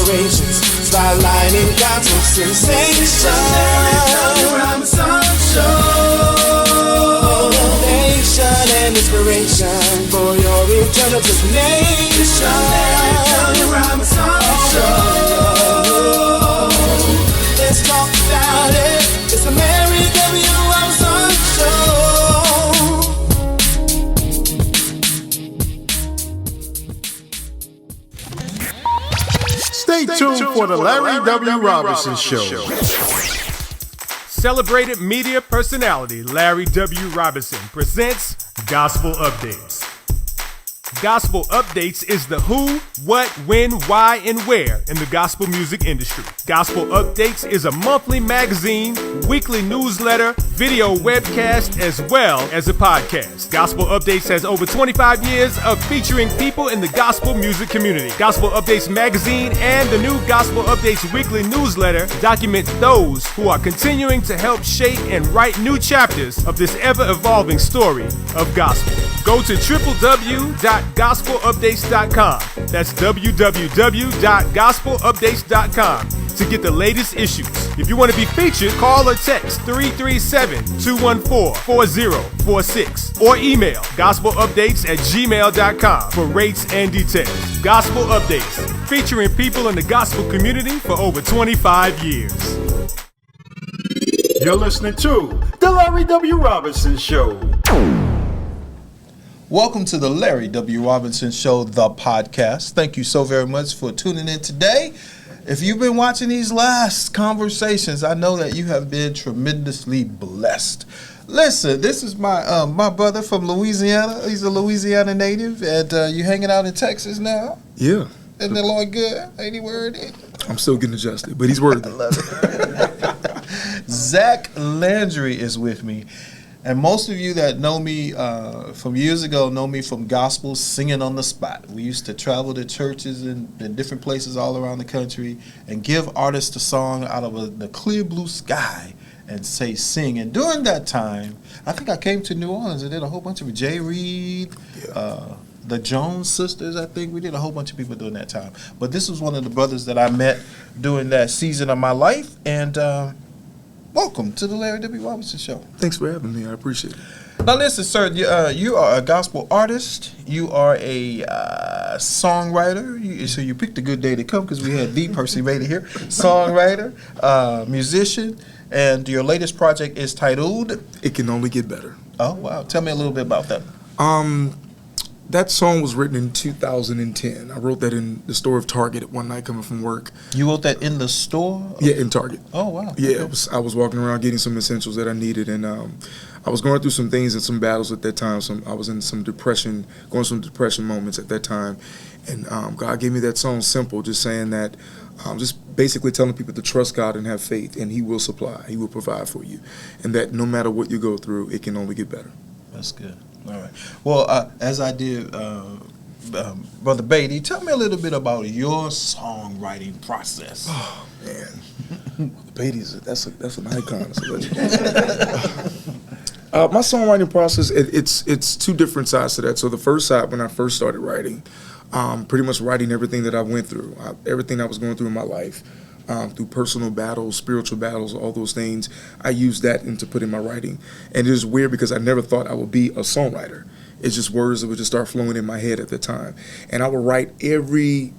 inspirations, spotlighting gospel sensation. Motivation and inspiration for your eternal destination. Let's talk about it. It's the Mary W. Robinson Show. Stay tuned for the Larry W. Robinson Show. Celebrated media personality Larry W. Robinson presents Gospel Updates. Gospel Updates is the who, what, when, why, and where in the gospel music industry. Gospel Updates is a monthly magazine, weekly newsletter, video webcast, as well as a podcast. Gospel Updates has over 25 years of featuring people in the gospel music community. Gospel Updates magazine and the new Gospel Updates weekly newsletter document those who are continuing to help shape and write new chapters of this ever-evolving story of gospel. Go to www.gospelupdates.com. That's www.gospelupdates.com to get the latest issues. If you want to be featured, call or text 337-214-4046 or email gospelupdates@gmail.com for rates and details. Gospel Updates, featuring people in the gospel community for over 25 years. You're listening to the Larry W. Robinson Show. Welcome to the Larry W. Robinson Show, the podcast. Thank you so very much for tuning in today. If you've been watching these last conversations, I know that you have been tremendously blessed. Listen, this is my my brother from Louisiana. He's a Louisiana native, and you hanging out in Texas now? Yeah. Isn't the Lord good? Ain't he worthy? I'm still getting adjusted, but he's worthy. I love it. Zack Landry is with me. And most of you that know me from years ago know me from gospel singing on the spot. We used to travel to churches in different places all around the country and give artists a song out of the clear blue sky and say sing. And during that time, I think I came to New Orleans and did a whole bunch of Jay Reed, the Jones sisters, I think. We did a whole bunch of people during that time. But this was one of the brothers that I met during that season of my life. And welcome to the Larry W. Robinson Show. Thanks for having me. I appreciate it. Now listen, sir, you are a gospel artist. You are a songwriter. So you picked a good day to come because we had the Percy Vader here. Songwriter, musician, and your latest project is titled? It Can Only Get Better. Oh, wow. Tell me a little bit about that. That song was written in 2010. I wrote that in the store of Target at one night coming from work. You wrote that in the store? Yeah, in Target. Oh, wow. Yeah, I was walking around getting some essentials that I needed, and I was going through some things and some battles at that time. I was in some depression, going through some depression moments at that time, and God gave me that song, Simple, just saying that, just basically telling people to trust God and have faith, and He will supply, He will provide for you, and that no matter what you go through, it can only get better. That's good. All right. Well, as I did, Brother Beatty, tell me a little bit about your songwriting process. Oh man, Beatty's that's an icon. My songwriting process, it's two different sides to that. So the first side, when I first started writing, pretty much writing everything that I went through, everything I was going through in my life. Through personal battles, spiritual battles, all those things, I used that into putting my writing. And it was weird because I never thought I would be a songwriter. It's just words that would just start flowing in my head at the time. And I would write it'd be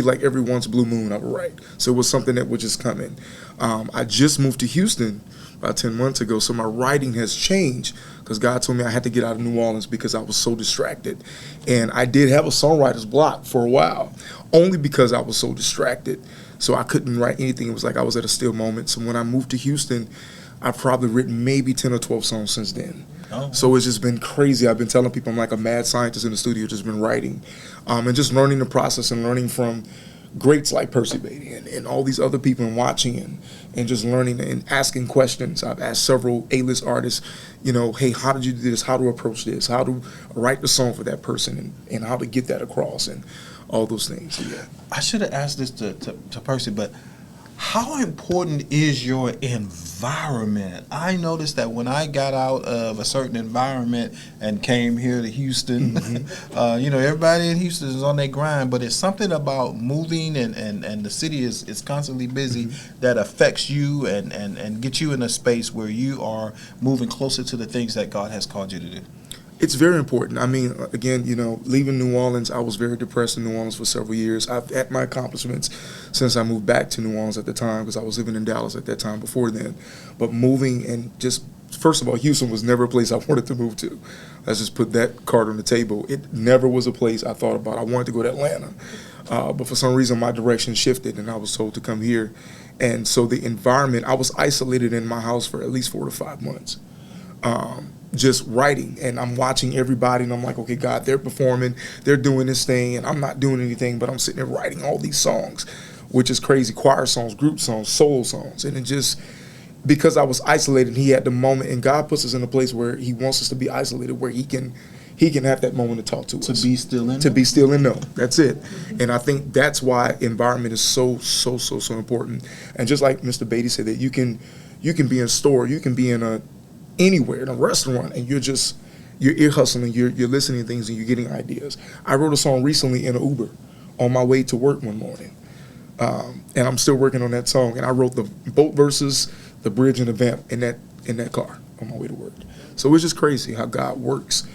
like every once blue moon I would write. So it was something that would just come in. I just moved to Houston about 10 months ago, so my writing has changed because God told me I had to get out of New Orleans because I was so distracted. And I did have a songwriter's block for a while, only because I was so distracted. So I couldn't write anything. It was like I was at a still moment. So when I moved to Houston, I've probably written maybe 10 or 12 songs since then. Oh. So it's just been crazy. I've been telling people I'm like a mad scientist in the studio, just been writing. And just learning the process and learning from greats like Percy Beatty and all these other people and watching and just learning and asking questions. I've asked several A-list artists, hey, how did you do this? How to approach this? How to write the song for that person and how to get that across and all those things. So, yeah. I should have asked this to Percy, but How important is your environment? I noticed that when I got out of a certain environment and came here to Houston, everybody in Houston is on their grind, but it's something about moving and the city is constantly busy that affects you and gets you in a space where you are moving closer to the things that God has called you to do. It's very important. I mean, again, leaving New Orleans, I was very depressed in New Orleans for several years. I've had my accomplishments since I moved back to New Orleans at the time, because I was living in Dallas at that time before then. But moving and just, first of all, Houston was never a place I wanted to move to. Let's just put that card on the table. It never was a place I thought about. I wanted to go to Atlanta. But for some reason, my direction shifted, and I was told to come here. And so the environment, I was isolated in my house for at least 4 to 5 months. Just writing, and I'm watching everybody, and I'm like, okay, God, they're performing, they're doing this thing, and I'm not doing anything, but I'm sitting there writing all these songs, which is crazy, choir songs, group songs, solo songs, and it just, because I was isolated, he had the moment, and God puts us in a place where he wants us to be isolated, where he can have that moment to talk to us. To be still and To be still and know. That's it. And I think that's why environment is so important. And just like Mr. Beatty said, that you can be in a store, you can be in anywhere, in a restaurant, and you're ear hustling, you're listening to things, and you're getting ideas. I wrote a song recently in an Uber on my way to work one morning, and I'm still working on that song. And I wrote the both verses, the bridge, and the vamp in that car on my way to work. So it's just crazy how God works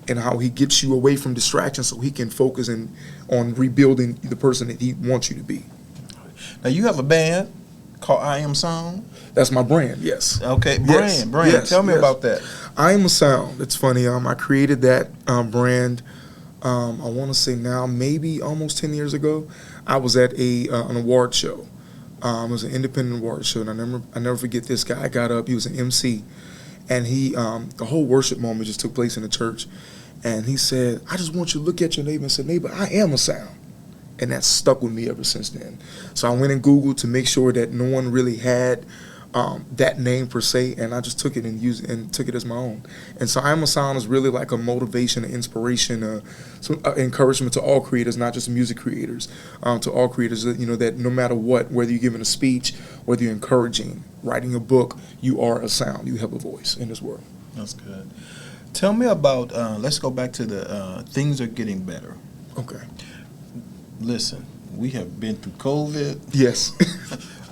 and how he gets you away from distractions so he can focus on rebuilding the person that he wants you to be. Now, you have a band called I Am Sound. That's my brand, yes. Okay, Yes, brand. yes, Tell me yes. about that. I Am a Sound. It's funny. I created that brand. I want to say now maybe almost 10 years ago. I was at an award show. It was an independent award show, and I never forget this guy. I got up. He was an MC, and the whole worship moment just took place in the church. And he said, "I just want you to look at your neighbor and say, neighbor, I am a sound." And that stuck with me ever since then. So I went and Googled to make sure that no one really had that name per se, and I just took it and used it and took it as my own. And so I Am a Sound is really like a motivation, an inspiration, some encouragement to all creators, not just music creators, to all creators, that no matter what, whether you're giving a speech, whether you're encouraging, writing a book, you are a sound. You have a voice in this world. That's good. Tell me about, let's go back to the things are getting better. Okay. Listen, we have been through COVID. Yes.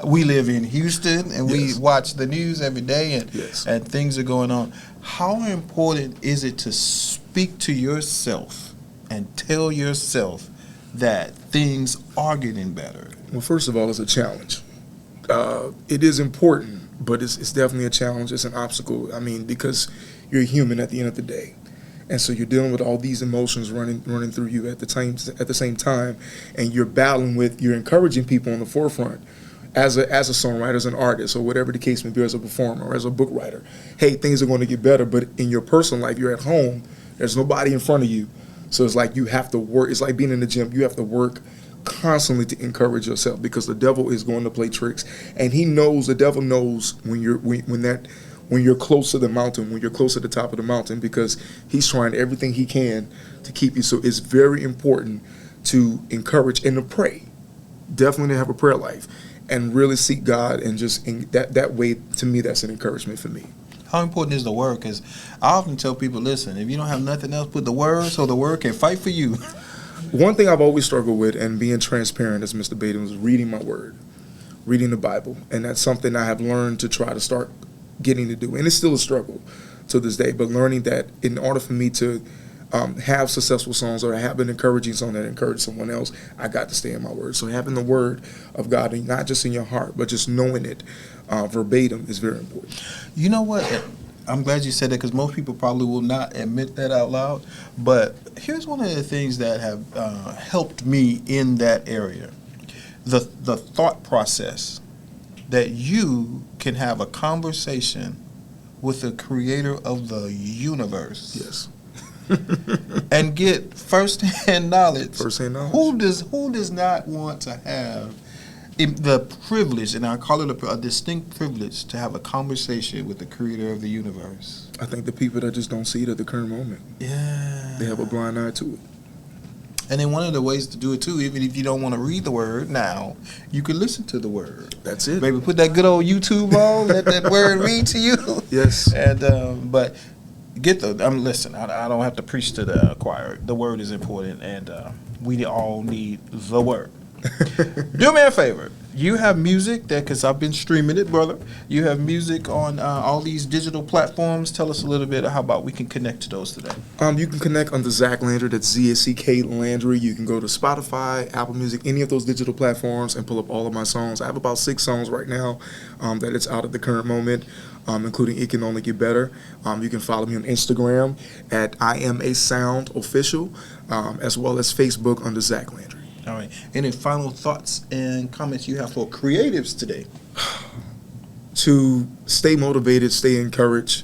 We live in Houston, and Yes. we watch the news every day, and Yes. and things are going on. How important is it to speak to yourself and tell yourself that things are getting better? Well, first of all, it's a challenge. It is important, but it's definitely a challenge. It's an obstacle. I mean, because you're human at the end of the day. And so you're dealing with all these emotions running through you at the same time, and you're encouraging people on the forefront as a songwriter, as an artist, or whatever the case may be, as a performer, or as a book writer. Hey, things are going to get better, but in your personal life, you're at home. There's nobody in front of you. So it's like you have to work. It's like being in the gym. You have to work constantly to encourage yourself, because the devil is going to play tricks, and the devil knows when you're close to the mountain, when you're close to the top of the mountain, because he's trying everything he can to keep you. So it's very important to encourage and to pray. Definitely to have a prayer life and really seek God, and just that way, to me, that's an encouragement for me. How important is the word? Because I often tell people, listen, if you don't have nothing else, put the word so the word can fight for you. One thing I've always struggled with, and being transparent, as Mr. Baden, was reading my word, reading the Bible. And that's something I have learned to try to start getting to do. And it's still a struggle to this day, but learning that in order for me to have successful songs, or have an encouraging song that encourages someone else, I got to stay in my word. So having the word of God, and not just in your heart, but just knowing it verbatim, is very important. You know what? I'm glad you said that, because most people probably will not admit that out loud. But here's one of the things that have helped me in that area. The thought process that you can have a conversation with the creator of the universe. Yes. And get first-hand knowledge. First-hand knowledge. Who does not want to have the privilege, and I call it a distinct privilege, to have a conversation with the creator of the universe? I think the people that just don't see it at the current moment. Yeah. They have a blind eye to it. And then one of the ways to do it too, even if you don't want to read the word now, you can listen to the word. That's it. Maybe put that good old YouTube on, let that word read to you. Yes. And but listen. I don't have to preach to the choir. The word is important, and we all need the word. Do me a favor. You have music because I've been streaming it, brother. You have music on all these digital platforms. Tell us a little bit how about we can connect to those today. You can connect under Zack Landry. That's Z-A-C-K Landry. You can go to Spotify, Apple Music, any of those digital platforms, and pull up all of my songs. I have about 6 songs right now that it's out at the current moment, including It Can Only Get Better. You can follow me on Instagram at I Am a Sound Official, as well as Facebook under Zack Landry. All right. Any final thoughts and comments you have for creatives today? To stay motivated, stay encouraged.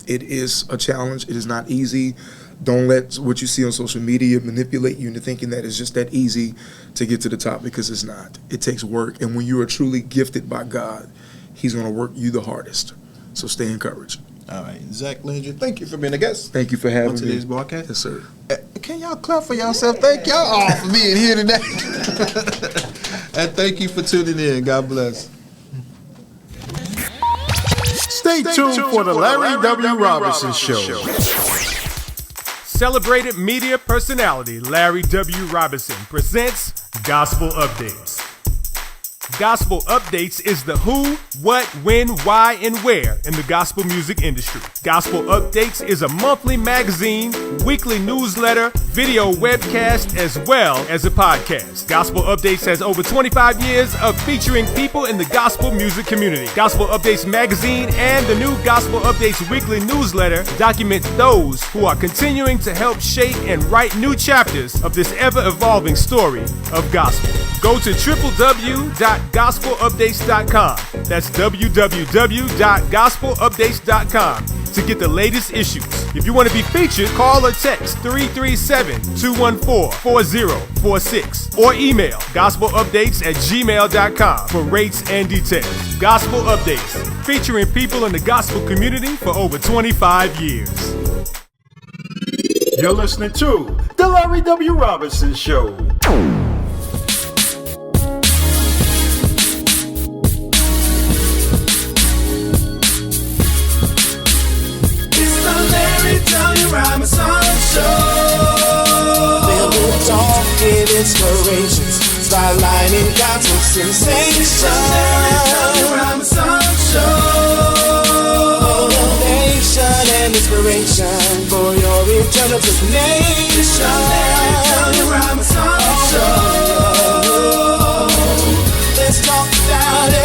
It is a challenge. It is not easy. Don't let what you see on social media manipulate you into thinking that it's just that easy to get to the top, because it's not. It takes work. And when you are truly gifted by God, He's going to work you the hardest. So stay encouraged. All right. Zack Landry, thank you for being a guest. Thank you for having on me. today's broadcast. Yes, sir. Can y'all clap for yourself? Thank y'all all for being here today. And thank you for tuning in. God bless. Stay tuned for the Larry W. Robinson Show. Celebrated media personality Larry W. Robinson presents Gospel Updates. Gospel Updates is the who, what, when, why, and where in the gospel music industry. Gospel Updates is a monthly magazine, weekly newsletter, video webcast, as well as a podcast. Gospel Updates has over 25 years of featuring people in the gospel music community. Gospel Updates magazine and the new Gospel Updates weekly newsletter document those who are continuing to help shape and write new chapters of this ever-evolving story of gospel. Go to www.gospelupdates.com. That's www.gospelupdates.com to get the latest issues. If you want to be featured, call or text 337-214-4046 or email gospelupdates@gmail.com for rates and details. Gospel Updates, featuring people in the gospel community for over 25 years. You're listening to the Larry W. Robinson Show. Robinson Show. Filled with talk and inspirations, spotlighting gospel sensation. Robinson Show. Motivation and inspiration for your eternal destination. Robinson Show. Let's talk about it.